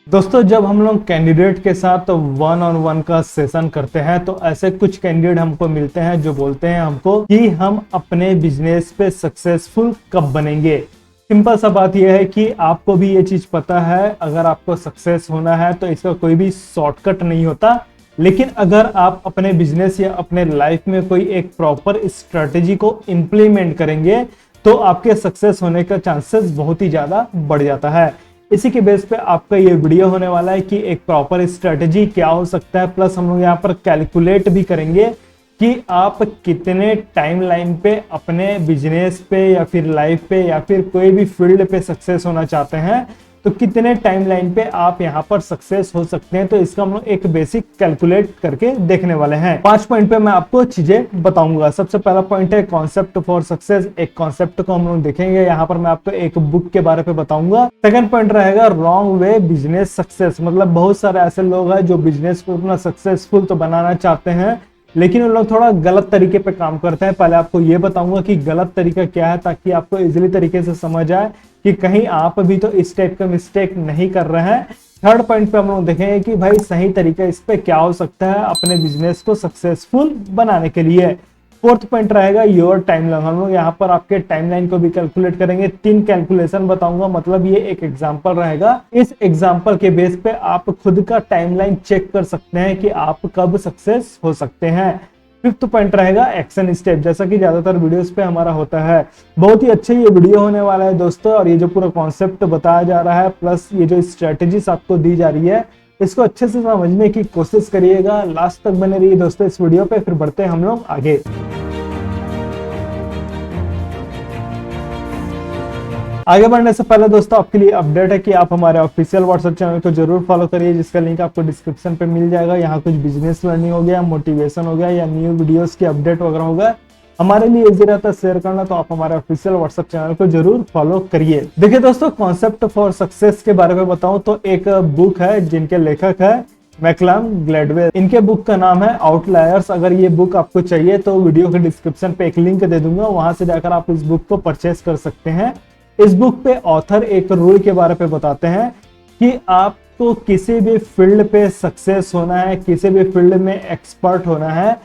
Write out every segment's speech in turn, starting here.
दोस्तों, जब हम लोग कैंडिडेट के साथ वन ऑन वन का सेशन करते हैं तो ऐसे कुछ कैंडिडेट हमको मिलते हैं जो बोलते हैं हमको कि हम अपने बिजनेस पे सक्सेसफुल कब बनेंगे। सिंपल सा बात यह है कि आपको भी ये चीज पता है, अगर आपको सक्सेस होना है तो इसका कोई भी शॉर्टकट नहीं होता। लेकिन अगर आप अपने बिजनेस या अपने लाइफ में कोई एक प्रॉपर स्ट्रेटेजी को इम्प्लीमेंट करेंगे तो आपके सक्सेस होने का चांसेस बहुत ही ज्यादा बढ़ जाता है। इसी के बेस पे आपका ये वीडियो होने वाला है कि एक प्रॉपर स्ट्रेटेजी क्या हो सकता है, प्लस हम लोग यहाँ पर कैलकुलेट भी करेंगे कि आप कितने टाइमलाइन पे अपने बिजनेस पे या फिर लाइफ पे या फिर कोई भी फील्ड पे सक्सेस होना चाहते हैं तो कितने टाइमलाइन पे आप यहाँ पर सक्सेस हो सकते हैं। तो इसका हम लोग एक बेसिक कैलकुलेट करके देखने वाले हैं। 5 पॉइंट पे मैं आपको चीजें बताऊंगा। सबसे पहला पॉइंट है कॉन्सेप्ट फॉर सक्सेस। एक कॉन्सेप्ट को हम लोग देखेंगे, यहाँ पर मैं आपको एक बुक के बारे में बताऊंगा। सेकंड पॉइंट रहेगा रॉन्ग वे बिजनेस सक्सेस। मतलब बहुत सारे ऐसे लोग हैं जो बिजनेस को अपना सक्सेसफुल तो बनाना चाहते हैं लेकिन उन लोग थोड़ा गलत तरीके पे काम करते हैं। पहले आपको ये बताऊंगा कि गलत तरीका क्या है ताकि आपको इजीली तरीके से समझ आए कि कहीं आप भी तो इस टाइप का मिस्टेक नहीं कर रहे हैं। थर्ड पॉइंट पे हम लोग देखेंगे कि भाई सही तरीका इस पे क्या हो सकता है अपने बिजनेस को सक्सेसफुल बनाने के लिए। फोर्थ पॉइंट रहेगा योर टाइमलाइन। हम लोग यहाँ पर आपके टाइमलाइन को भी कैलकुलेट करेंगे। 3 कैलकुलेशन बताऊंगा, मतलब ये एक एग्जांपल रहेगा। इस एग्जांपल के बेस पे आप खुद का टाइमलाइन चेक कर सकते हैं कि आप कब सक्सेस हो सकते हैं। फिफ्थ पॉइंट रहेगा एक्शन स्टेप, जैसा कि ज्यादातर वीडियोस पे हमारा होता है। बहुत ही अच्छे ये वीडियो होने वाला है दोस्तों, और ये जो पूरा कॉन्सेप्ट बताया जा रहा है प्लस ये जो स्ट्रेटेजीज आपको दी जा रही है इसको अच्छे से समझने की कोशिश करिएगा। लास्ट तक बने रहिए दोस्तों इस वीडियो पे, फिर बढ़ते हैं हम लोग आगे। आगे बढ़ने से पहले दोस्तों आपके लिए अपडेट है कि आप हमारे ऑफिशियल व्हाट्सएप चैनल को जरूर फॉलो करिए, जिसका लिंक आपको डिस्क्रिप्शन पे मिल जाएगा। यहाँ कुछ बिजनेस लर्निंग हो गया, मोटिवेशन हो गया या न्यू वीडियोस की अपडेट वगैरह होगा, हमारे लिए इजी रहता है शेयर करना, तो आप हमारे ऑफिशियल व्हाट्सएप चैनल को जरूर फॉलो करिए। देखिए दोस्तों, कॉन्सेप्ट फॉर सक्सेस के बारे में बताऊं तो एक बुक है जिनके लेखक है मैकलम ग्लैडवेल। इनके बुक का नाम है आउटलायर्स। अगर ये बुक आपको चाहिए तो वीडियो के डिस्क्रिप्शन पे एक लिंक दे दूंगा, वहां से जाकर आप इस बुक को परचेस कर सकते हैं। इस बुक पे ऑथर एक रूल के बारे में बताते हैं कि आपको किसी भी फील्ड पे सक्सेस होना है, किसी भी फील्ड में एक्सपर्ट होना है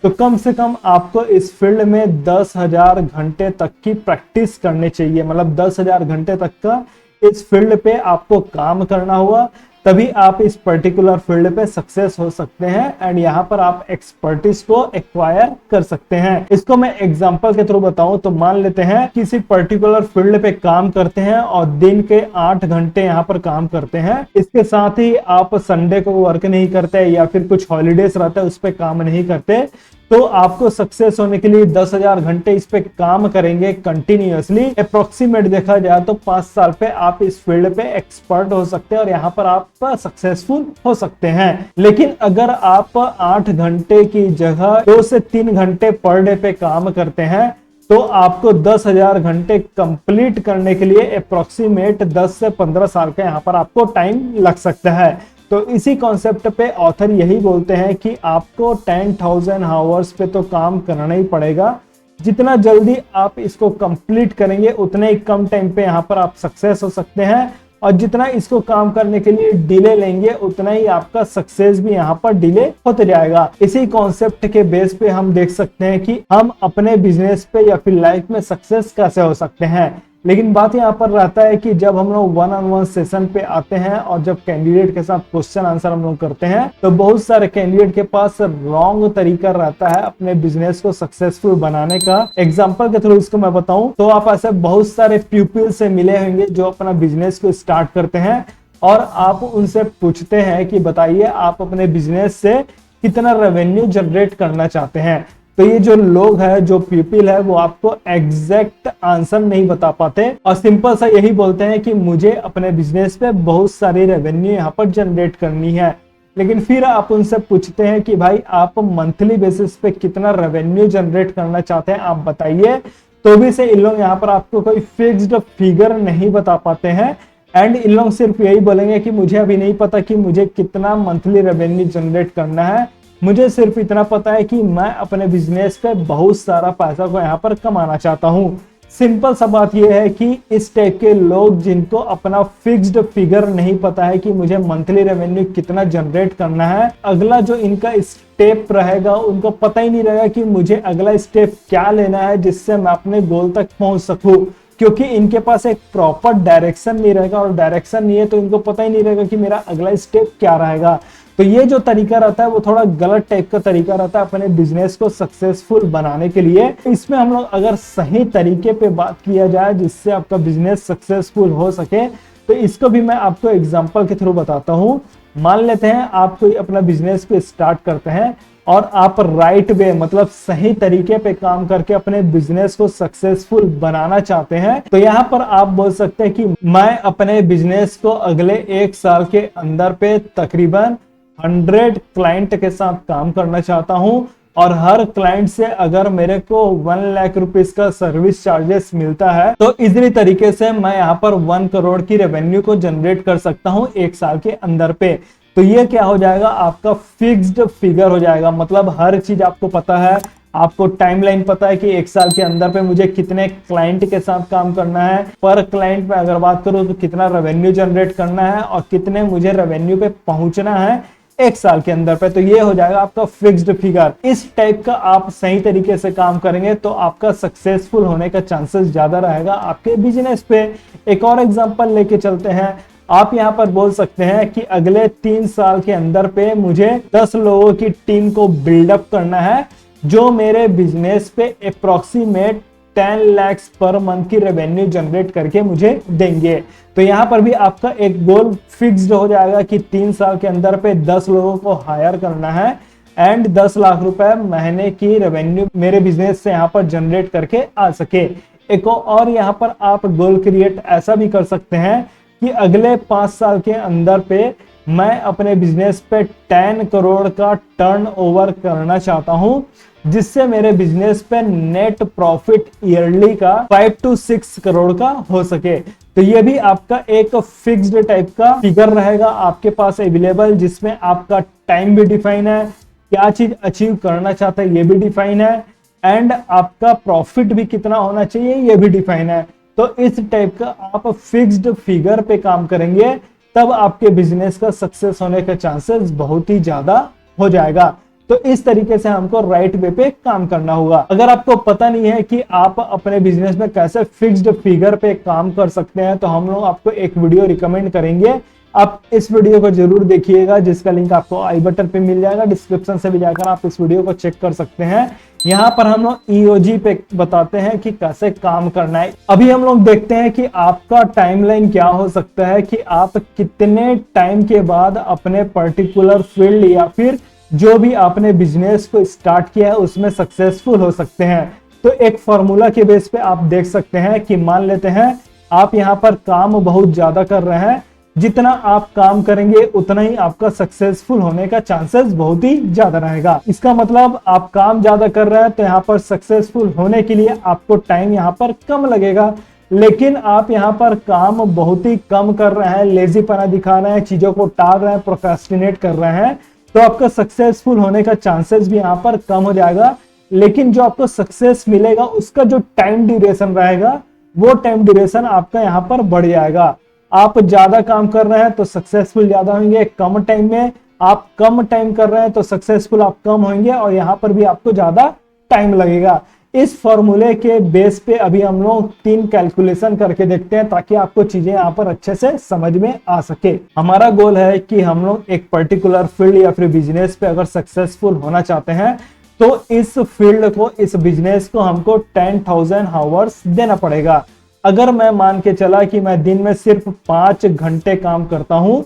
तो कम से कम आपको इस फील्ड में 10,000 घंटे तक की प्रैक्टिस करनी चाहिए। मतलब 10,000 घंटे तक का इस फील्ड पे आपको काम करना होगा, तभी आप इस पर्टिकुलर फील्ड पे सक्सेस हो सकते हैं एंड यहाँ पर आप एक्सपर्टीज को एक्वायर कर सकते हैं। इसको मैं एग्जांपल के थ्रू बताऊं तो मान लेते हैं किसी पर्टिकुलर फील्ड पे काम करते हैं और दिन के 8 घंटे यहाँ पर काम करते हैं। इसके साथ ही आप संडे को वर्क नहीं करते या फिर कुछ हॉलीडेज रहता है उस पर काम नहीं करते, तो आपको सक्सेस होने के लिए 10,000 घंटे इस पे काम करेंगे कंटिन्यूअसली। अप्रोक्सीमेट देखा जाए तो 5 साल पे आप इस फील्ड पे एक्सपर्ट हो सकते हैं और यहाँ पर आप सक्सेसफुल हो सकते हैं। लेकिन अगर आप 8 घंटे की जगह 2 से 3 घंटे पर डे पे काम करते हैं तो आपको 10,000 घंटे कंप्लीट करने के लिए अप्रोक्सीमेट 10 से 15 साल का यहाँ पर आपको टाइम लग सकता है। तो इसी कॉन्सेप्ट पे ऑथर यही बोलते हैं कि आपको 10,000 आवर्स पे तो काम करना ही पड़ेगा। जितना जल्दी आप इसको कंप्लीट करेंगे उतने ही कम टाइम पे यहाँ पर आप सक्सेस हो सकते हैं, और जितना इसको काम करने के लिए डिले लेंगे उतना ही आपका सक्सेस भी यहाँ पर डिले होते जाएगा। इसी कॉन्सेप्ट के बेस पे हम देख सकते हैं कि हम अपने बिजनेस पे या फिर लाइफ में सक्सेस कैसे हो सकते हैं। लेकिन बात यहाँ पर रहता है कि जब हम लोग वन ऑन वन सेशन पे आते हैं और जब कैंडिडेट के साथ क्वेश्चन आंसर हम लोग करते हैं तो बहुत सारे कैंडिडेट के पास रॉन्ग तरीका रहता है अपने बिजनेस को सक्सेसफुल बनाने का। एग्जांपल के थ्रू इसको मैं बताऊं तो आप ऐसे बहुत सारे पीपल से मिले होंगे जो अपना बिजनेस को स्टार्ट करते हैं और आप उनसे पूछते हैं कि बताइए आप अपने बिजनेस से कितना रेवेन्यू जनरेट करना चाहते हैं। तो ये जो लोग है, जो पीपल है, वो आपको एग्जैक्ट आंसर नहीं बता पाते और सिंपल सा यही बोलते हैं कि मुझे अपने बिजनेस पे बहुत सारी रेवेन्यू यहाँ पर जनरेट करनी है। लेकिन फिर आप उनसे पूछते हैं कि भाई आप मंथली बेसिस पे कितना रेवेन्यू जनरेट करना चाहते हैं आप बताइए, तो भी से इन लोग यहाँ पर आपको कोई फिक्स्ड फिगर नहीं बता पाते हैं एंड इन लोग सिर्फ यही बोलेंगे कि मुझे अभी नहीं पता कि मुझे कितना मंथली रेवेन्यू जनरेट करना है, मुझे सिर्फ इतना पता है कि मैं अपने बिजनेस पे बहुत सारा पैसा को यहाँ पर कमाना चाहता हूँ। सिंपल सा बात यह है कि इस टाइप के लोग जिनको अपना फिक्स्ड फिगर नहीं पता है कि मुझे मंथली रेवेन्यू कितना जनरेट करना है, अगला जो इनका स्टेप रहेगा उनको पता ही नहीं रहेगा कि मुझे अगला स्टेप क्या लेना है जिससे मैं अपने गोल तक पहुंच सकूं, क्योंकि इनके पास एक प्रॉपर डायरेक्शन नहीं रहेगा, और डायरेक्शन नहीं है तो इनको पता ही नहीं रहेगा कि मेरा अगला स्टेप क्या रहेगा। तो ये जो तरीका रहता है वो थोड़ा गलत टाइप का तरीका रहता है अपने बिजनेस को सक्सेसफुल बनाने के लिए। इसमें हम लोग अगर सही तरीके पे बात किया जाए जिससे आपका बिजनेस सक्सेसफुल हो सके, तो इसको भी मैं आपको एग्जांपल के थ्रू बताता हूँ। मान लेते हैं आप कोई अपना बिजनेस को स्टार्ट करते हैं और आप राइट वे मतलब सही तरीके पे काम करके अपने बिजनेस को सक्सेसफुल बनाना चाहते हैं, तो यहाँ पर आप बोल सकते हैं कि मैं अपने बिजनेस को अगले 1 साल के अंदर पे तकरीबन 100 क्लाइंट के साथ काम करना चाहता हूं, और हर क्लाइंट से अगर मेरे को 1 लाख रुपीस का सर्विस चार्जेस मिलता है तो इजीली तरीके से मैं यहाँ पर 1 करोड़ की रेवेन्यू को जनरेट कर सकता हूं 1 साल के अंदर पे। तो ये क्या हो जाएगा, आपका फिक्स्ड फिगर हो जाएगा। मतलब हर चीज आपको पता है, आपको टाइमलाइन पता है कि 1 साल के अंदर पे मुझे कितने क्लाइंट के साथ काम करना है, पर क्लाइंट पे अगर बात करूं तो कितना रेवेन्यू जनरेट करना है और कितने मुझे रेवेन्यू पे पहुंचना है 1 साल के अंदर पे। तो ये हो जाएगा आपका फिक्स्ड फिगर। इस टाइप का आप सही तरीके से काम करेंगे तो आपका सक्सेसफुल होने का चांसेस ज्यादा रहेगा आपके बिजनेस पे। एक और एग्जांपल लेके चलते हैं। आप यहाँ पर बोल सकते हैं कि अगले 3 साल के अंदर पे मुझे 10 लोगों की टीम को बिल्डअप करना है जो मेरे बिजनेस पे अप्रोक्सीमेट 10 लाख पर मंथ की रेवेन्यू जनरेट करके मुझे देंगे। तो यहाँ पर भी आपका एक गोल फिक्स्ड हो जाएगा कि 3 साल के अंदर पे 10 लोगों को हायर करना है एंड 10 लाख रुपए महीने की रेवेन्यू मेरे बिजनेस से यहाँ पर जनरेट करके आ सके। एक और यहाँ पर आप गोल क्रिएट ऐसा भी कर सकते हैं कि अगले 5 साल के अंदर पे मैं अपने बिजनेस पे 10 करोड़ का टर्नओवर करना चाहता हूं, जिससे मेरे बिजनेस पे नेट प्रॉफिट ईयरली का 5 to 6 करोड़ का हो सके। तो ये भी आपका एक फिक्स्ड टाइप का फिगर रहेगा आपके पास अवेलेबल, जिसमें आपका टाइम भी डिफाइन है, क्या चीज अचीव करना चाहता है ये भी डिफाइन है, एंड आपका प्रॉफिट भी कितना होना चाहिए ये भी डिफाइन है। तो इस टाइप का आप फिक्स्ड फिगर पे काम करेंगे तब आपके बिजनेस का सक्सेस होने का चांसेस बहुत ही ज्यादा हो जाएगा। तो इस तरीके से हमको राइट वे पे काम करना होगा। अगर आपको पता नहीं है कि आप अपने बिजनेस में कैसे फिक्स्ड फिगर पे काम कर सकते हैं तो हम लोग आपको एक वीडियो रिकमेंड करेंगे। आप इस वीडियो को जरूर देखिएगा, जिसका लिंक आपको आई बटन पे मिल जाएगा, डिस्क्रिप्शन से भी जाकर आप इस वीडियो को चेक कर सकते हैं। यहाँ पर हम लोग ईओजी पे बताते हैं कि कैसे काम करना है। अभी हम लोग देखते हैं कि आपका टाइमलाइन क्या हो सकता है, कि आप कितने टाइम के बाद अपने पर्टिकुलर फील्ड या फिर जो भी आपने बिजनेस को स्टार्ट किया है उसमें सक्सेसफुल हो सकते हैं। तो एक फॉर्मूला के बेस पे आप देख सकते हैं कि मान लेते हैं आप यहाँ पर काम बहुत ज्यादा कर रहे हैं, जितना आप काम करेंगे उतना ही आपका सक्सेसफुल होने का चांसेस बहुत ही ज्यादा रहेगा। इसका मतलब आप काम ज्यादा कर रहे हैं तो यहाँ पर सक्सेसफुल होने के लिए आपको टाइम यहाँ पर कम लगेगा, लेकिन आप यहाँ पर काम बहुत ही कम कर रहे हैं, लेजीपना दिखा रहे हैं, चीजों को टाल रहे हैं, प्रोक्रेस्टिनेट कर रहे हैं, तो आपका सक्सेसफुल होने का चांसेस भी यहाँ पर कम हो जाएगा। लेकिन जो आपको सक्सेस मिलेगा उसका जो टाइम ड्यूरेशन रहेगा वो टाइम ड्यूरेशन आपका यहाँ पर बढ़ जाएगा। आप ज्यादा काम कर रहे हैं तो सक्सेसफुल ज्यादा होंगे, कम टाइम में आप कम टाइम कर रहे हैं तो सक्सेसफुल आप कम होंगे, और यहाँ पर भी आपको ज्यादा टाइम लगेगा। इस फॉर्मूले के बेस पे अभी हम लोग 3 कैलकुलेशन करके देखते हैं ताकि आपको चीजें यहाँ पर अच्छे से समझ में आ सके। हमारा गोल है कि हम लोग एक पर्टिकुलर फील्ड या फिर बिजनेस पे अगर सक्सेसफुल होना चाहते हैं तो इस फील्ड को, इस बिजनेस को हमको 10,000 आवर्स देना पड़ेगा। अगर मैं मान के चला कि मैं दिन में सिर्फ 5 घंटे काम करता हूं,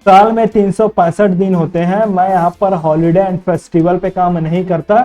साल में 365 दिन होते हैं, मैं यहाँ पर हॉलिडे एंड फेस्टिवल पे काम नहीं करता,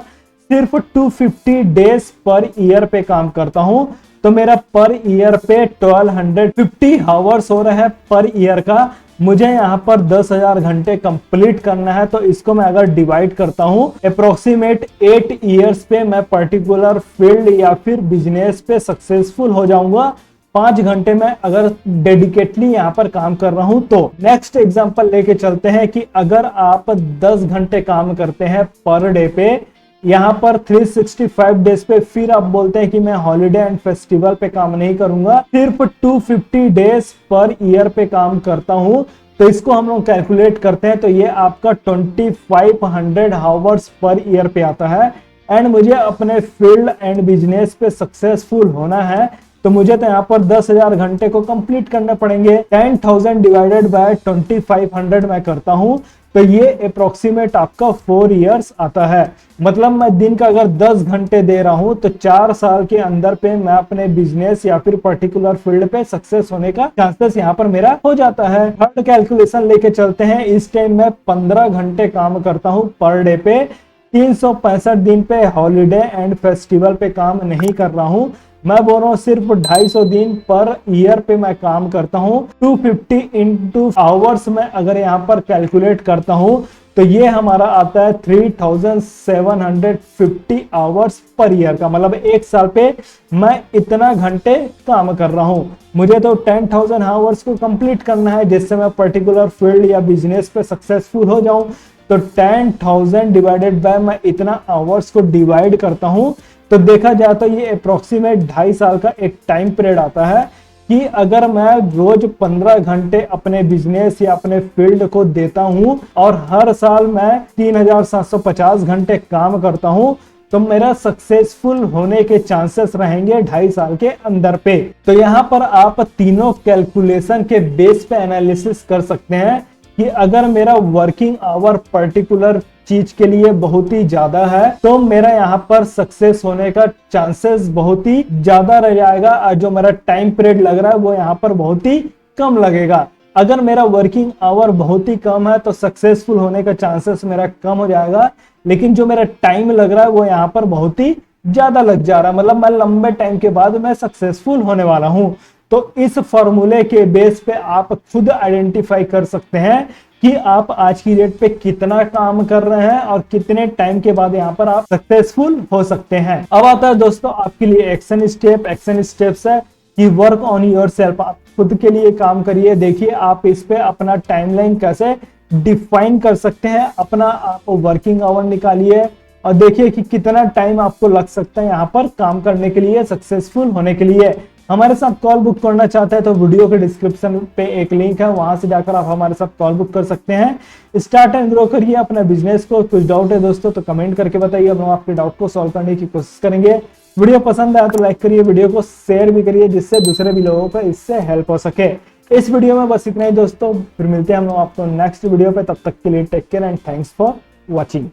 सिर्फ 250 डेज पर ईयर पे काम करता हूं, तो मेरा पर ईयर पे 1250 आवर्स हो रहा है पर ईयर का। मुझे यहाँ पर 10,000 घंटे कंप्लीट करना है, तो इसको मैं अगर डिवाइड करता हूं अप्रोक्सीमेट 8 ईयर्स पे मैं पर्टिकुलर फील्ड या फिर बिजनेस पे सक्सेसफुल हो जाऊंगा 5 घंटे में अगर डेडिकेटली यहाँ पर काम कर रहा हूं। तो नेक्स्ट एग्जांपल लेके चलते हैं कि अगर आप 10 घंटे काम करते हैं पर डे पे यहाँ पर 365 डेज पे फिर आप बोलते हैं कि मैं हॉलिडे एंड फेस्टिवल पे काम नहीं करूंगा, सिर्फ 250 डेज पर ईयर पे काम करता हूं। तो इसको हम लोग कैलकुलेट करते हैं तो ये आपका 2500 आवर्स पर ईयर पे आता है। एंड मुझे अपने फील्ड एंड बिजनेस पे सक्सेसफुल होना है तो मुझे तो यहाँ पर 10,000 घंटे को कंप्लीट करने पड़ेंगे। 10,000 डिवाइडेड बाय 2500 मैं करता हूं तो ये अप्रोक्सीमेट आपका 4 इयर्स आता है। मतलब मैं दिन का अगर 10 घंटे दे रहा हूं तो 4 साल के अंदर पे मैं अपने बिजनेस या फिर पर्टिकुलर फील्ड पे सक्सेस होने का चांसेस यहाँ पर मेरा हो जाता है। थर्ड कैलकुलेशन लेके चलते हैं। इस टाइम मैं 15 घंटे काम करता हूं पर डे पे, 365 दिन पे हॉलीडे एंड फेस्टिवल पे काम नहीं कर रहा हूं। मैं बोल रहा हूँ सिर्फ 250 दिन पर ईयर पे मैं काम करता हूँ। 250 इंटू आवर्स में अगर यहाँ पर कैलकुलेट करता हूँ तो ये हमारा आता है 3750 आवर्स पर ईयर का। मतलब एक साल पे मैं इतना घंटे काम कर रहा हूँ। मुझे तो 10,000 आवर्स को कंप्लीट करना है जिससे मैं पर्टिकुलर फील्ड या बिजनेस पे सक्सेसफुल हो जाऊं। तो 10,000 डिवाइडेड बाय मैं इतना आवर्स को डिवाइड करता हूं तो देखा जाए तो ये अप्रोक्सीमेट 2.5 साल का एक टाइम पीरियड आता है कि अगर मैं रोज 15 घंटे अपने बिजनेस या अपने फील्ड को देता हूं और हर साल मैं 3,750 घंटे काम करता हूं तो मेरा सक्सेसफुल होने के चांसेस रहेंगे 2.5 साल के अंदर पे। तो यहाँ पर आप तीनों कैलकुलेशन के बेस पे एनालिसिस कर सकते हैं कि अगर मेरा वर्किंग आवर पर्टिकुलर चीज के लिए बहुत ही ज्यादा है तो मेरा यहाँ पर सक्सेस होने का चांसेस बहुत ही ज्यादा रह जाएगा और जो मेरा टाइम पीरियड लग रहा है वो यहाँ पर बहुत ही कम लगेगा। अगर मेरा वर्किंग आवर बहुत ही कम है तो सक्सेसफुल होने का चांसेस मेरा कम हो जाएगा, लेकिन जो मेरा टाइम लग रहा है वो यहाँ पर बहुत ही ज्यादा लग जा रहा है। मतलब मैं लंबे टाइम के बाद मैं सक्सेसफुल होने वाला हूं। तो इस फॉर्मूले के बेस पे आप खुद आइडेंटिफाई कर सकते हैं कि आप आज की डेट पे कितना काम कर रहे हैं और कितने टाइम के बाद यहाँ पर आप सक्सेसफुल हो सकते हैं। अब आता है दोस्तों आपके लिए एक्शन स्टेप। एक्शन स्टेप्स है कि वर्क ऑन योर सेल्फ। आप खुद के लिए काम करिए। देखिए आप इस पे अपना टाइमलाइन कैसे डिफाइन कर सकते हैं। अपना आप वर्किंग आवर निकालिए और देखिए कि कितना टाइम आपको लग सकता है यहाँ पर काम करने के लिए, सक्सेसफुल होने के लिए। हमारे साथ कॉल बुक करना चाहते हैं तो वीडियो के डिस्क्रिप्शन पे एक लिंक है, वहां से जाकर आप हमारे साथ कॉल बुक कर सकते हैं। स्टार्ट एंड ग्रो करिए अपना बिजनेस को। कुछ डाउट है दोस्तों तो कमेंट करके बताइए, हम आपके डाउट को सॉल्व करने की कोशिश करेंगे। वीडियो पसंद आया तो लाइक करिए, वीडियो को शेयर भी करिए जिससे दूसरे भी लोगों को इससे हेल्प हो सके। इस वीडियो में बस इतना ही दोस्तों, फिर मिलते हैं हम लोग आपको नेक्स्ट वीडियो पे। तब तक के लिए take care and thanks for watching.